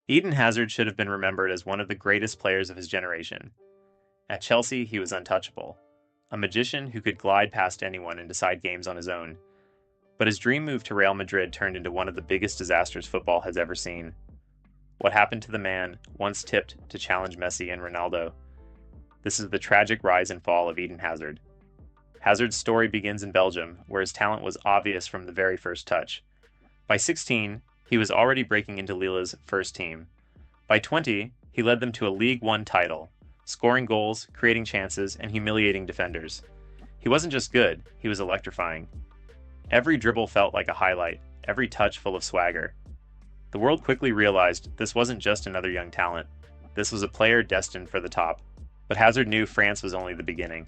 Eden Hazard should have been remembered as one of the greatest players of his generation. At Chelsea, he was untouchable, a magician who could glide past anyone and decide games on his own. But his dream move to Real Madrid turned into one of the biggest disasters football has ever seen. What happened to the man once tipped to challenge Messi and Ronaldo? This is the tragic rise and fall of Eden Hazard. Hazard's story begins in Belgium, where his talent was obvious from the very first touch. By 16, he was already breaking into Lille's first team. By 20, he led them to a League One title, scoring goals, creating chances, and humiliating defenders. He wasn't just good, he was electrifying. Every dribble felt like a highlight, every touch full of swagger. The world quickly realized this wasn't just another young talent. This was a player destined for the top. But Hazard knew France was only the beginning.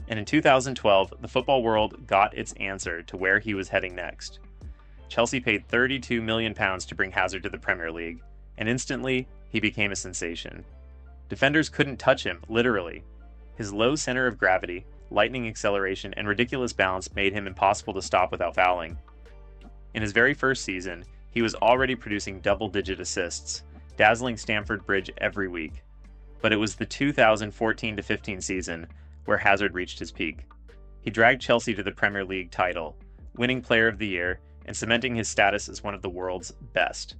And in 2012, the football world got its answer to where he was heading next. Chelsea paid £32 million to bring Hazard to the Premier League, and instantly, he became a sensation. Defenders couldn't touch him, literally. His low center of gravity, lightning acceleration, and ridiculous balance made him impossible to stop without fouling. In his very first season, he was already producing double-digit assists, dazzling Stamford Bridge every week. But it was the 2014-15 season where Hazard reached his peak. He dragged Chelsea to the Premier League title, winning Player of the Year, and cementing his status as one of the world's best.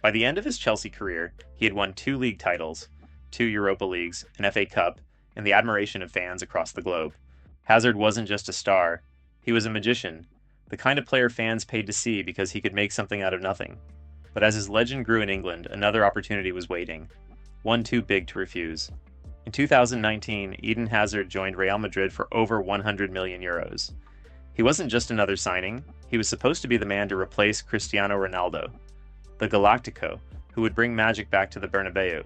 By the end of his Chelsea career, he had won 2 league titles, 2 Europa Leagues, an FA Cup, and the admiration of fans across the globe. Hazard wasn't just a star, he was a magician, the kind of player fans paid to see because he could make something out of nothing. But as his legend grew in England, another opportunity was waiting, one too big to refuse. In 2019, Eden Hazard joined Real Madrid for over €100 million. He wasn't just another signing, he was supposed to be the man to replace Cristiano Ronaldo, the Galactico, who would bring magic back to the Bernabeu.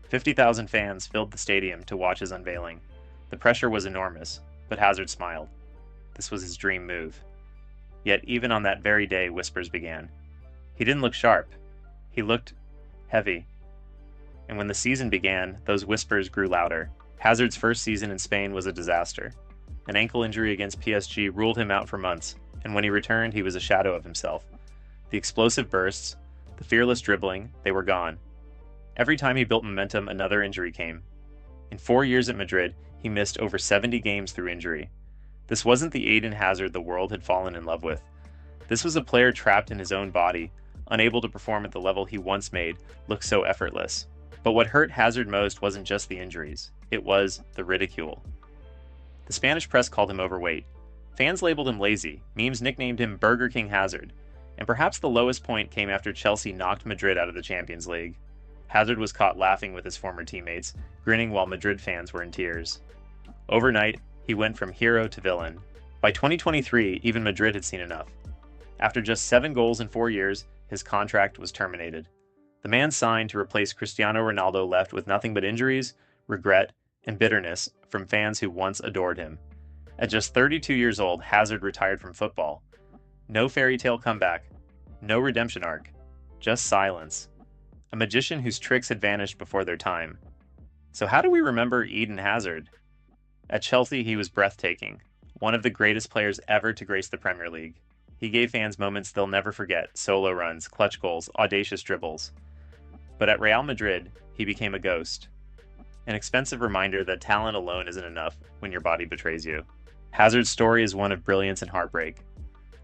50,000 fans filled the stadium to watch his unveiling. The pressure was enormous, but Hazard smiled. This was his dream move. Yet even on that very day, whispers began. He didn't look sharp. He looked heavy. And when the season began, those whispers grew louder. Hazard's first season in Spain was a disaster. An ankle injury against PSG ruled him out for months, and when he returned, he was a shadow of himself. The explosive bursts, the fearless dribbling, they were gone. Every time he built momentum, another injury came. In 4 years at Madrid, he missed over 70 games through injury. This wasn't the Eden Hazard the world had fallen in love with. This was a player trapped in his own body, unable to perform at the level he once made look so effortless. But what hurt Hazard most wasn't just the injuries, it was the ridicule. The Spanish press called him overweight. Fans labeled him lazy, memes nicknamed him Burger King Hazard, and perhaps the lowest point came after Chelsea knocked Madrid out of the Champions League. Hazard was caught laughing with his former teammates, grinning while Madrid fans were in tears. Overnight, he went from hero to villain. By 2023, even Madrid had seen enough. After just 7 goals in 4 years, his contract was terminated. The man signed to replace Cristiano Ronaldo left with nothing but injuries, regret, and bitterness from fans who once adored him. At just 32 years old, Hazard retired from football. No fairy tale comeback, no redemption arc, just silence. A magician whose tricks had vanished before their time. So how do we remember Eden Hazard? At Chelsea, he was breathtaking, one of the greatest players ever to grace the Premier League. He gave fans moments they'll never forget, solo runs, clutch goals, audacious dribbles. But at Real Madrid, he became a ghost. An expensive reminder that talent alone isn't enough when your body betrays you. Hazard's story is one of brilliance and heartbreak.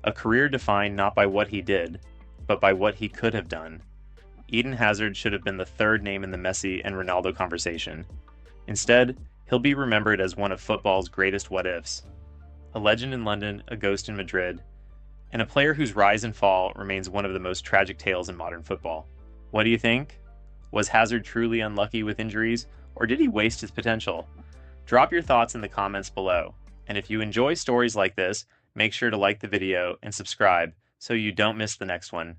A career defined not by what he did, but by what he could have done. Eden Hazard should have been the third name in the Messi and Ronaldo conversation. Instead, he'll be remembered as one of football's greatest what-ifs. A legend in London, a ghost in Madrid, and a player whose rise and fall remains one of the most tragic tales in modern football. What do you think? Was Hazard truly unlucky with injuries, or did he waste his potential? Drop your thoughts in the comments below, and if you enjoy stories like this, make sure to like the video and subscribe so you don't miss the next one.